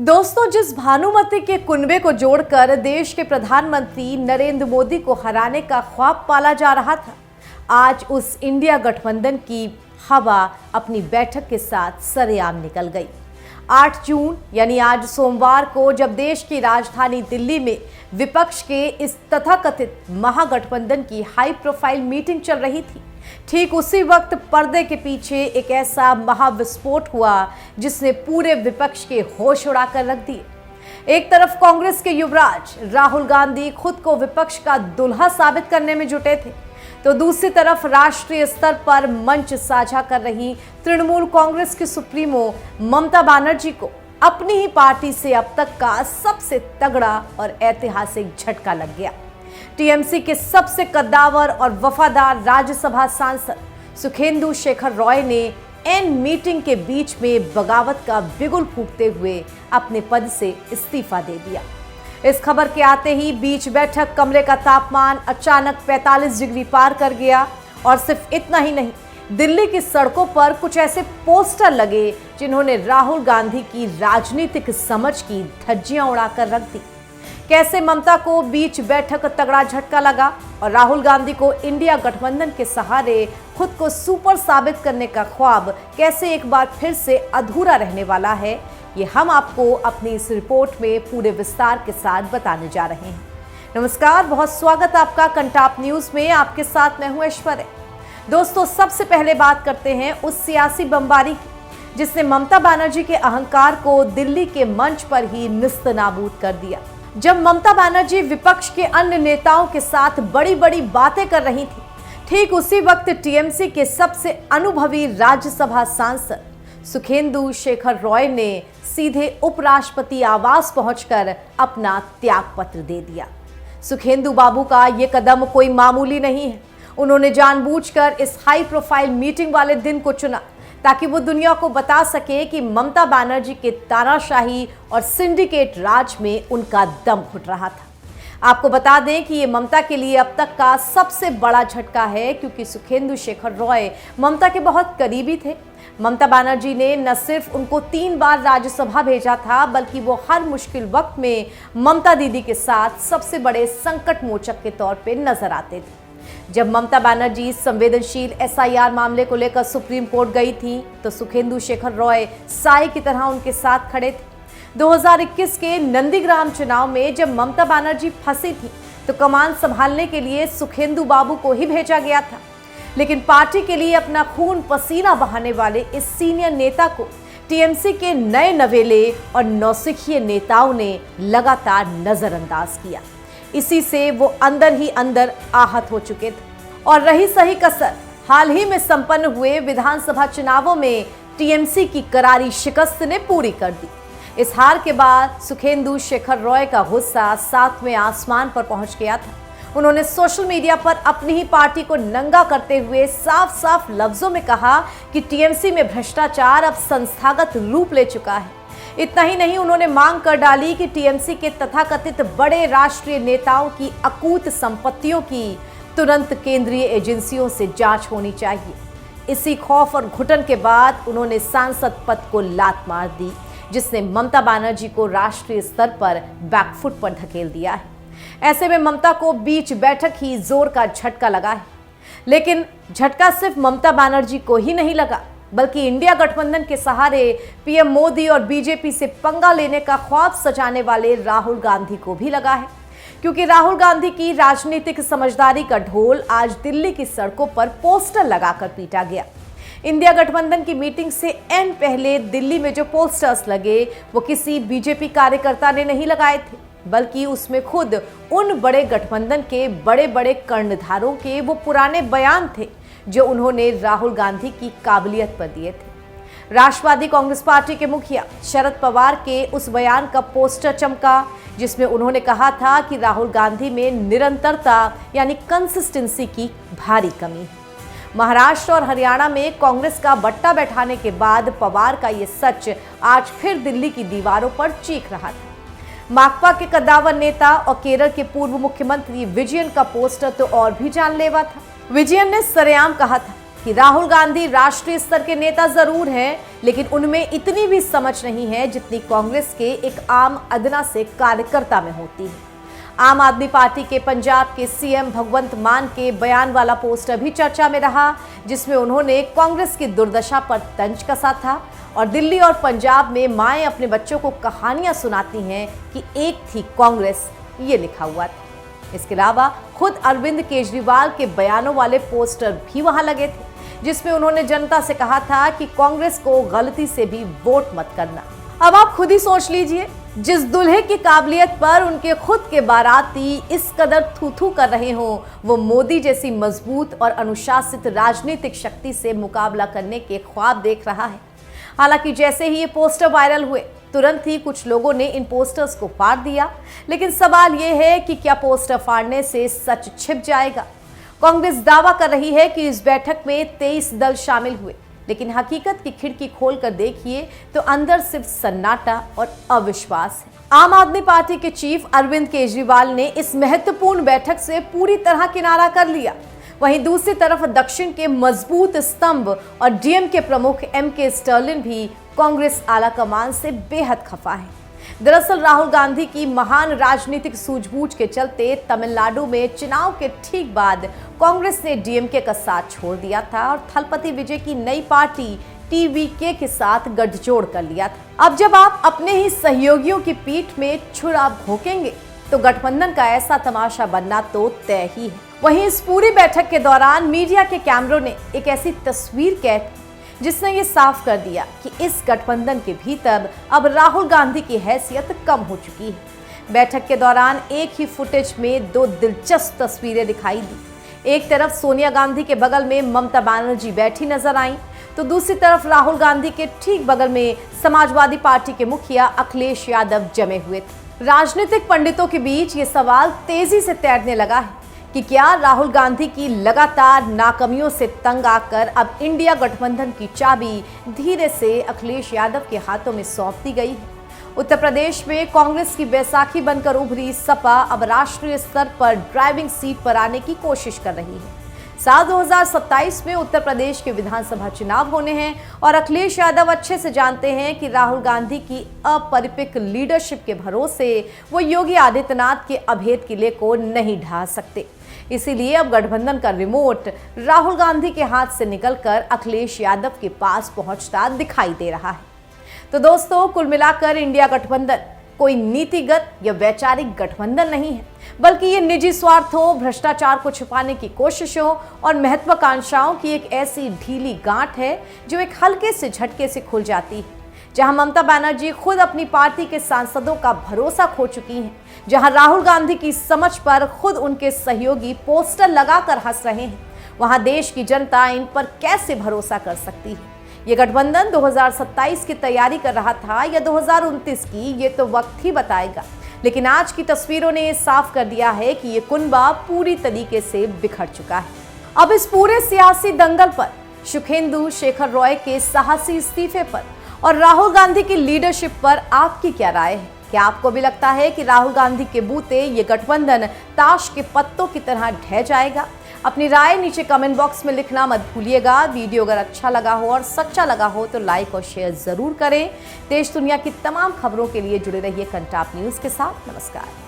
दोस्तों, जिस भानुमति के कुनबे को जोड़कर देश के प्रधानमंत्री नरेंद्र मोदी को हराने का ख्वाब पाला जा रहा था, आज उस इंडिया गठबंधन की हवा अपनी बैठक के साथ सरेआम निकल गई। 8 जून यानी आज सोमवार को जब देश की राजधानी दिल्ली में विपक्ष के इस तथाकथित महागठबंधन की हाई प्रोफाइल मीटिंग चल रही थी, ठीक उसी वक्त पर्दे के पीछे एक ऐसा महाविस्फोट हुआ जिसने पूरे विपक्ष के होश उड़ाकर रख दिए। एक तरफ कांग्रेस के युवराज राहुल गांधी खुद को विपक्ष का दुल्हा साबित करने में जुटे थे, तो दूसरी तरफ राष्ट्रीय स्तर पर मंच साझा कर रही तृणमूल कांग्रेस की सुप्रीमो ममता बनर्जी को अपनी ही पार्टी से अब तक का सबसे तगड़ा और ऐतिहासिक झटका लग गया। टीएमसी के सबसे कद्दावर और वफादार राज्यसभा सांसद सुखेंदु शेखर रॉय ने एन मीटिंग के बीच में बगावत का बिगुल फूंकते हुए अपने पद से इस्तीफा दे दिया। इस खबर के आते ही बीच बैठक कमरे का तापमान अचानक 45 डिग्री पार कर गया और सिर्फ इतना ही नहीं, दिल्ली की सड़कों पर कुछ ऐसे पोस्टर लगे जिन्होंने राहुल गांधी की राजनीतिक समझ की धज्जियां उड़ाकर रख दी। कैसे ममता को बीच बैठक तगड़ा झटका लगा और राहुल गांधी को इंडिया गठबंधन के सहारे खुद को सुपर साबित करने का ख्वाब कैसे एक बार फिर से अधूरा रहने वाला है, ये हम आपको अपनी इस रिपोर्ट में पूरे विस्तार के साथ बताने जा रहे हैं। नमस्कार, बहुत स्वागत आपका कंटाप न्यूज में। आपके साथ मैं हूं ऐश्वर्या। दोस्तों, सबसे पहले बात करते हैं उस सियासी बमबारी की जिसने ममता बनर्जी के अहंकार को दिल्ली के मंच पर ही निस्तनाबूद कर दिया। जब ममता बनर्जी विपक्ष के अन्य नेताओं के साथ बड़ी बड़ी बातें कर रही थी, ठीक उसी वक्त टीएमसी के सबसे अनुभवी राज्यसभा सांसद सुखेंदु शेखर रॉय ने सीधे उपराष्ट्रपति आवास पहुंचकर अपना त्याग पत्र दे दिया। सुखेंदु बाबू का ये कदम कोई मामूली नहीं है। उन्होंने जानबूझकर इस हाई प्रोफाइल मीटिंग वाले दिन को चुना ताकि वो दुनिया को बता सके कि ममता बनर्जी के तानाशाही और सिंडिकेट राज में उनका दम घुट रहा था। आपको बता दें कि ये ममता के लिए अब तक का सबसे बड़ा झटका है, क्योंकि सुखेंदु शेखर रॉय ममता के बहुत करीबी थे। ममता बनर्जी ने न सिर्फ उनको 3 बार राज्यसभा भेजा था, बल्कि वो हर मुश्किल वक्त में ममता दीदी के साथ सबसे बड़े संकट मोचक के तौर पे नजर आते थे। जब ममता बनर्जी संवेदनशील एसआईआर मामले को लेकर सुप्रीम कोर्ट गई थी, तो सुखेंदु शेखर रॉय साए की तरह उनके साथ खड़े थे। 2021 के नंदीग्राम चुनाव में जब ममता बनर्जी फंसी थी, तो कमान संभालने के लिए सुखेंदु बाबू को ही भेजा गया था। लेकिन पार्टी के लिए अपना खून पसीना बहाने वाले इस सीनियर नेता को टीएमसी के नए नवेले और नौसिखिए नेताओं ने लगातार नजरअंदाज किया। इसी से वो अंदर ही अंदर आहत हो चुके थे। और रही सही कसर हाल ही में संपन्न हुए विधानसभा चुनावों में टीएमसी की करारी शिकस्त ने पूरी कर दी। इस हार के बाद सुखेंदु शेखर रॉय का गुस्सा 7वें आसमान पर पहुंच गया था। उन्होंने सोशल मीडिया पर अपनी ही पार्टी को नंगा करते हुए साफ साफ लफ्जों में कहा कि टीएमसी में भ्रष्टाचार अब संस्थागत रूप ले चुका है। इतना ही नहीं, उन्होंने मांग कर डाली कि टीएमसी के तथाकथित बड़े राष्ट्रीय नेताओं की अकूत संपत्तियों की तुरंत केंद्रीय एजेंसियों से जांच होनी चाहिए। इसी खौफ और घुटन के बाद उन्होंने सांसद पद को लात मार दी, जिसने ममता बनर्जी को राष्ट्रीय स्तर पर बैकफुट पर धकेल दिया है। ऐसे में ममता को बीच बैठक ही जोर का झटका लगा है। लेकिन झटका सिर्फ ममता बनर्जी को ही नहीं लगा, बल्कि इंडिया गठबंधन के सहारे पीएम मोदी और बीजेपी से पंगा लेने का ख्वाब सजाने वाले राहुल गांधी को भी लगा है। क्योंकि राहुल गांधी की राजनीतिक समझदारी का ढोल आज दिल्ली की सड़कों पर पोस्टर लगाकर पीटा गया। इंडिया गठबंधन की मीटिंग से एन पहले दिल्ली में जो पोस्टर्स लगे, वो किसी बीजेपी कार्यकर्ता ने नहीं लगाए थे, बल्कि उसमें खुद उन बड़े गठबंधन के बड़े बड़े कर्णधारों के वो पुराने बयान थे जो उन्होंने राहुल गांधी की काबिलियत पर दिए थे। राष्ट्रवादी कांग्रेस पार्टी के मुखिया शरद पवार के उस बयान का पोस्टर चमका, जिसमें उन्होंने कहा था कि राहुल गांधी में निरंतरता यानी कंसिस्टेंसी की भारी कमी है। महाराष्ट्र और हरियाणा में कांग्रेस का बट्टा बैठाने के बाद पवार का ये सच आज फिर दिल्ली की दीवारों पर चीख रहा था। माकपा के कद्दावर नेता और केरल के पूर्व मुख्यमंत्री विजयन का पोस्टर तो और भी जानलेवा था। विजयन ने सरेआम कहा था कि राहुल गांधी राष्ट्रीय स्तर के नेता जरूर हैं, लेकिन उनमें इतनी भी समझ नहीं है जितनी कांग्रेस के एक आम अदना से कार्यकर्ता में होती है। आम आदमी पार्टी के पंजाब के सीएम भगवंत मान के बयान वाला पोस्टर भी चर्चा में रहा, जिसमें उन्होंने कांग्रेस की दुर्दशा पर तंज कसा था और दिल्ली और पंजाब में माएं अपने बच्चों को कहानियां सुनाती हैं कि एक थी कांग्रेस, ये लिखा हुआ था। इसके अलावा खुद अरविंद केजरीवाल के बयानों वाले पोस्टर भी वहां लगे थे, जिसमें उन्होंने जनता से कहा था कि कांग्रेस को गलती से भी वोट मत करना। अब आप खुद ही सोच लीजिए, जिस दुल्हे की काबिलियत पर उनके खुद के बाराती इस कदर थू-थू कर रहे हों, वो मोदी जैसी मजबूत और अनुशासित राजनीतिक शक्ति से मुकाबला करने के ख्वाब देख रहा है। हालांकि जैसे ही ये पोस्टर वायरल हुए, तुरंत ही कुछ लोगों ने इन पोस्टर्स को फाड़ दिया, लेकिन सवाल ये है कि क्या पोस्टर फाड़ने से सच छिप जाएगा? कांग्रेस दावा कर रही है कि इस बैठक में 23 दल शामिल हुए, लेकिन हकीकत की खिड़की खोलकर देखिए तो अंदर सिर्फ सन्नाटा और अविश्वास है। आम आदमी पार्टी के चीफ अरविंद केजरीवाल ने इस महत्वपूर्ण बैठक से पूरी तरह किनारा कर लिया। वहीं दूसरी तरफ दक्षिण के मजबूत स्तंभ और डीएमके प्रमुख एमके स्टर्लिन भी कांग्रेस आला कमान से बेहद खफा है। दरअसल राहुल गांधी की महान राजनीतिक सूझबूझ के चलते तमिलनाडु में चुनाव के ठीक बाद कांग्रेस ने डीएमके का साथ छोड़ दिया था और थलपति विजय की नई पार्टी टीवीके के साथ गठजोड़ कर लिया था। अब जब आप अपने ही सहयोगियों की पीठ में छुरा भोंकेंगे तो गठबंधन का ऐसा तमाशा बनना तो तय ही है। वहीं इस पूरी बैठक के दौरान मीडिया के कैमरों ने एक ऐसी तस्वीर कैद की जिसने ये साफ कर दिया कि इस गठबंधन के भीतर अब राहुल गांधी की हैसियत कम हो चुकी है। बैठक के दौरान एक ही फुटेज में दो दिलचस्प तस्वीरें दिखाई दी। एक तरफ सोनिया गांधी के बगल में ममता बनर्जी बैठी नजर आई, तो दूसरी तरफ राहुल गांधी के ठीक बगल में समाजवादी पार्टी के मुखिया अखिलेश यादव जमे हुए थे। राजनीतिक पंडितों के बीच ये सवाल तेजी से तैरने लगा है कि क्या राहुल गांधी की लगातार नाकामियों से तंग आकर अब इंडिया गठबंधन की चाबी धीरे से अखिलेश यादव के हाथों में सौंप दी गई है। उत्तर प्रदेश में कांग्रेस की बैसाखी बनकर उभरी सपा अब राष्ट्रीय स्तर पर ड्राइविंग सीट पर आने की कोशिश कर रही है। साल 2027 में उत्तर प्रदेश के विधानसभा चुनाव होने हैं और अखिलेश यादव अच्छे से जानते हैं कि राहुल गांधी की अपरिपक्व लीडरशिप के भरोसे वो योगी आदित्यनाथ के अभेद किले को नहीं ढा सकते। इसीलिए अब गठबंधन का रिमोट राहुल गांधी के हाथ से निकलकर अखिलेश यादव के पास पहुंचता दिखाई दे रहा है। तो दोस्तों, कुल मिलाकर इंडिया गठबंधन कोई नीतिगत या वैचारिक गठबंधन नहीं है, बल्कि ये निजी स्वार्थों, भ्रष्टाचार को छुपाने की कोशिशों और महत्वाकांक्षाओं की एक ऐसी ढीली गांठ है जो एक हल्के से झटके से खुल जाती है। जहां ममता बनर्जी खुद अपनी पार्टी के सांसदों का भरोसा खो चुकी हैं, जहां राहुल गांधी की समझ पर खुद उनके सहयोगी पोस्टर लगाकर हंस रहे हैं, वहां देश की जनता इन पर कैसे भरोसा कर सकती है? ये गठबंधन 2027 की तैयारी कर रहा था या 2029 की, ये तो वक्त ही बताएगा। लेकिन आज की तस्वीरों ने साफ कर दिया है कि ये कुनबा पूरी तरीके से बिखर चुका है। अब इस पूरे सियासी दंगल पर, सुखेंदु शेखर रॉय के साहसी इस्तीफे पर और राहुल गांधी की लीडरशिप पर आपकी क्या राय है? क्या आपको भी लगता है कि राहुल गांधी के बूते ये गठबंधन ताश के पत्तों की तरह ढह जाएगा? अपनी राय नीचे कमेंट बॉक्स में लिखना मत भूलिएगा। वीडियो अगर अच्छा लगा हो और सच्चा लगा हो तो लाइक और शेयर जरूर करें। देश दुनिया की तमाम खबरों के लिए जुड़े रहिए कंटाप न्यूज के साथ। नमस्कार।